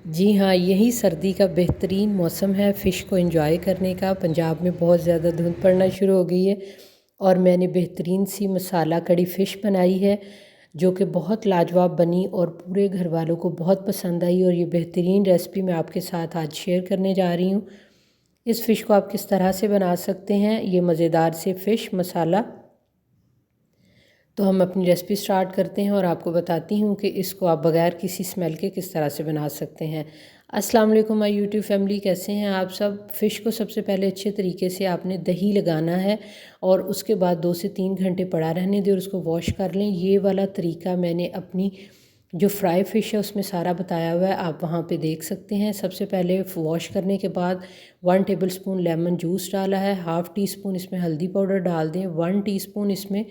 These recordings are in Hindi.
जी हाँ, यही सर्दी का बेहतरीन मौसम है फ़िश को एंजॉय करने का। पंजाब में बहुत ज़्यादा धुंध पड़ना शुरू हो गई है और मैंने बेहतरीन सी मसाला कड़ी फ़िश बनाई है जो कि बहुत लाजवाब बनी और पूरे घर वालों को बहुत पसंद आई। और ये बेहतरीन रेसिपी मैं आपके साथ आज शेयर करने जा रही हूँ। इस फ़िश को आप किस तरह से बना सकते हैं, ये मज़ेदार से फ़िश मसाला। तो हम अपनी रेसिपी स्टार्ट करते हैं और आपको बताती हूँ कि इसको आप बग़ैर किसी स्मेल के किस तरह से बना सकते हैं। अस्सलाम वालेकुम माय यूट्यूब फैमिली, कैसे हैं आप सब। फ़िश को सबसे पहले अच्छे तरीके से आपने दही लगाना है और उसके बाद 2 से 3 घंटे पड़ा रहने दें और उसको वॉश कर लें। ये वाला तरीका मैंने अपनी जो फ्राई फ़िश है उसमें सारा बताया हुआ है, आप वहाँ पे देख सकते हैं। सबसे पहले वॉश करने के बाद 1 टेबलस्पून लेमन जूस डाला है, हाफ़ टी स्पून इसमें हल्दी पाउडर डाल दें, 1 टीस्पून इसमें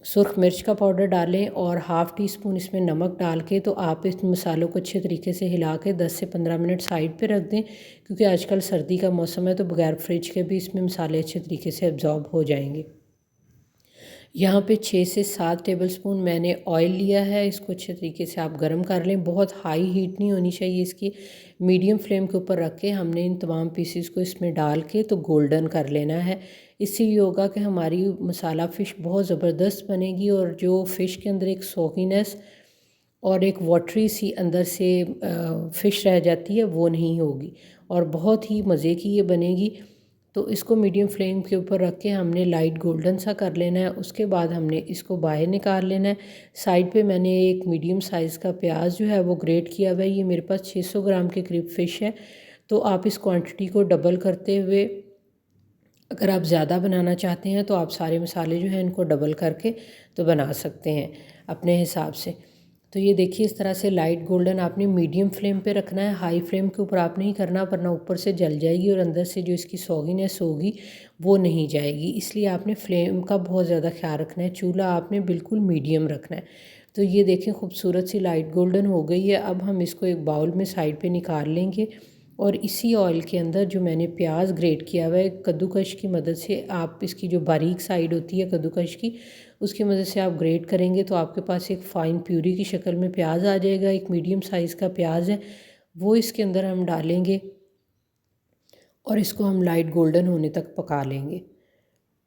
सुरख मिर्च का पाउडर डालें और हाफ़ टी स्पून इसमें नमक डाल के तो आप इस मसालों को अच्छे तरीके से हिला के 10 से 15 मिनट साइड पे रख दें, क्योंकि आजकल सर्दी का मौसम है तो बगैर फ्रिज के भी इसमें मसाले अच्छे तरीके से एब्जॉर्ब हो जाएंगे। यहाँ पे 6 से 7 टेबलस्पून मैंने ऑयल लिया है। इसको अच्छे तरीके से आप गर्म कर लें, बहुत हाई हीट नहीं होनी चाहिए इसकी। मीडियम फ्लेम के ऊपर रख के हमने इन तमाम पीसेस को इसमें डाल के तो गोल्डन कर लेना है। इससे ये होगा कि हमारी मसाला फ़िश बहुत ज़बरदस्त बनेगी और जो फ़िश के अंदर एक सॉगीनेस और एक वाटरी सी अंदर से फ़िश रह जाती है वो नहीं होगी और बहुत ही मज़े की ये बनेगी। तो इसको मीडियम फ्लेम के ऊपर रख के हमने लाइट गोल्डन सा कर लेना है। उसके बाद हमने इसको बाहर निकाल लेना है। साइड पे मैंने एक मीडियम साइज़ का प्याज जो है वो ग्रेट किया हुआ है। ये मेरे पास 600 ग्राम के करीब फ़िश है, तो आप इस क्वांटिटी को डबल करते हुए अगर आप ज़्यादा बनाना चाहते हैं तो आप सारे मसाले जो हैं इनको डबल करके तो बना सकते हैं अपने हिसाब से। तो ये देखिए इस तरह से लाइट गोल्डन आपने मीडियम फ्लेम पे रखना है, हाई फ्लेम के ऊपर आप नहीं करना वरना ऊपर से जल जाएगी और अंदर से जो इसकी सॉगीनेस होगी वो नहीं जाएगी। इसलिए आपने फ्लेम का बहुत ज़्यादा ख्याल रखना है, चूल्हा आपने बिल्कुल मीडियम रखना है। तो ये देखें खूबसूरत सी लाइट गोल्डन हो गई है। अब हम इसको एक बाउल में साइड पे निकाल लेंगे और इसी ऑयल के अंदर जो मैंने प्याज ग्रेट किया हुआ है कद्दूकश की मदद से, आप इसकी जो बारीक साइड होती है कद्दूकश की उसकी मदद से आप ग्रेट करेंगे तो आपके पास एक फ़ाइन प्यूरी की शक्ल में प्याज आ जाएगा। एक मीडियम साइज़ का प्याज है वो इसके अंदर हम डालेंगे और इसको हम लाइट गोल्डन होने तक पका लेंगे।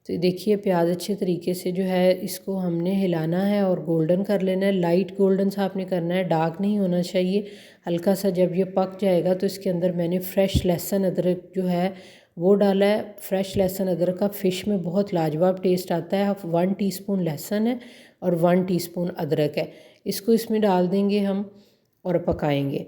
तो देखिए प्याज अच्छे तरीके से जो है इसको हमने हिलाना है और गोल्डन कर लेना है। लाइट गोल्डन सा आपने करना है, डार्क नहीं होना चाहिए। हल्का सा जब ये पक जाएगा तो इसके अंदर मैंने फ्रेश लहसुन अदरक जो है वो डाला है। फ्रेश लहसुन अदरक का फ़िश में बहुत लाजवाब टेस्ट आता है। 1 टीस्पून लहसुन है और 1 टीस्पून अदरक है, इसको इसमें डाल देंगे हम और पकाएंगे।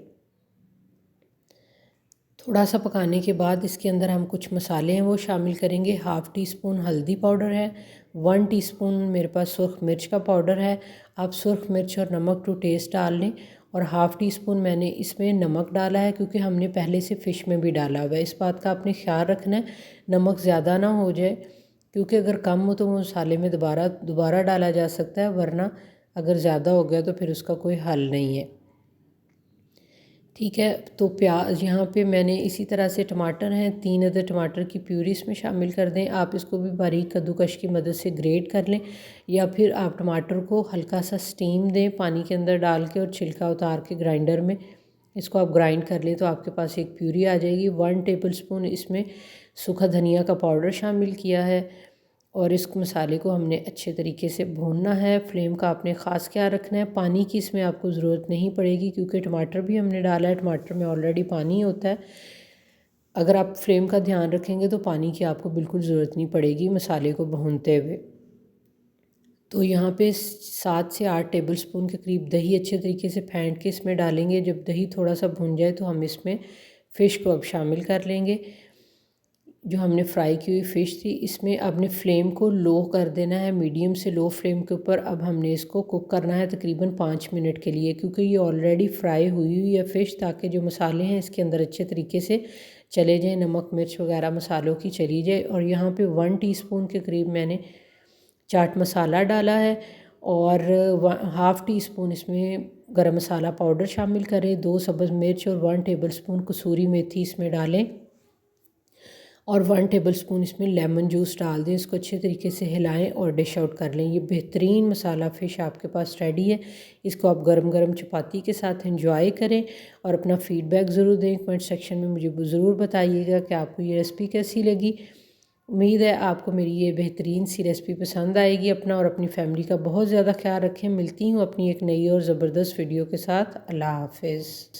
थोड़ा सा पकाने के बाद इसके अंदर हम कुछ मसाले हैं वो शामिल करेंगे। हाफ़ टी स्पून हल्दी पाउडर है, 1 टीस्पून मेरे पास सुरख मिर्च का पाउडर है। आप सुरख मिर्च और नमक टू टेस्ट डाल लें और हाफ़ टी स्पून मैंने इसमें नमक डाला है क्योंकि हमने पहले से फ़िश में भी डाला हुआ है। इस बात का आपने ख्याल रखना है नमक ज़्यादा ना हो जाए, क्योंकि अगर कम हो तो मसाले में दोबारा डाला जा सकता है, वरना अगर ज़्यादा हो गया तो फिर उसका कोई हल नहीं है। ठीक है, तो प्याज यहाँ पे मैंने इसी तरह से टमाटर हैं, 3 अदर टमाटर की प्यूरी इसमें शामिल कर दें। आप इसको भी बारीक कद्दूकश की मदद से ग्रेट कर लें या फिर आप टमाटर को हल्का सा स्टीम दें पानी के अंदर डाल के और छिलका उतार के ग्राइंडर में इसको आप ग्राइंड कर लें तो आपके पास एक प्यूरी आ जाएगी। 1 टेबलस्पून इसमें सूखा धनिया का पाउडर शामिल किया है और इस मसाले को हमने अच्छे तरीके से भूनना है। फ्लेम का आपने ख़ास ख्याल रखना है। पानी की इसमें आपको ज़रूरत नहीं पड़ेगी क्योंकि टमाटर भी हमने डाला है, टमाटर में ऑलरेडी पानी होता है। अगर आप फ्लेम का ध्यान रखेंगे तो पानी की आपको बिल्कुल ज़रूरत नहीं पड़ेगी मसाले को भूनते हुए। तो यहाँ पे 7 से 8 टेबलस्पून के करीब दही अच्छे तरीके से फेंट के इसमें डालेंगे। जब दही थोड़ा सा भुन जाए तो हम इसमें फ़िश को अब शामिल कर लेंगे। जो हमने फ्राई की हुई फ़िश थी इसमें आपने फ्लेम को लो कर देना है, मीडियम से लो फ्लेम के ऊपर। अब हमने इसको कुक करना है तकरीबन 5 मिनट के लिए, क्योंकि ये ऑलरेडी फ्राई हुई हुई है फ़िश, ताकि जो मसाले हैं इसके अंदर अच्छे तरीके से चले जाएँ, नमक मिर्च वगैरह मसालों की चली जाए। और यहाँ पे 1 टीस्पून के करीब मैंने चाट मसाला डाला है और हाफ़ टी स्पून इसमें गरम मसाला पाउडर शामिल करें, 2 सब्ज़ मिर्च और 1 टेबलस्पून कसूरी मेथी इसमें डालें और 1 टेबलस्पून इसमें लेमन जूस डाल दें। इसको अच्छे तरीके से हिलाएं और डिश आउट कर लें। ये बेहतरीन मसाला फ़िश आपके पास रेडी है। इसको आप गरम गरम चपाती के साथ एंजॉय करें और अपना फ़ीडबैक ज़रूर दें। कमेंट सेक्शन में मुझे ज़रूर बताइएगा कि आपको ये रेसिपी कैसी लगी। उम्मीद है आपको मेरी ये बेहतरीन सी रेसिपी पसंद आएगी। अपना और अपनी फैमिली का बहुत ज़्यादा ख्याल रखें। मिलती हूँ अपनी एक नई और ज़बरदस्त वीडियो के साथ। अल्लाह हाफ़िज़।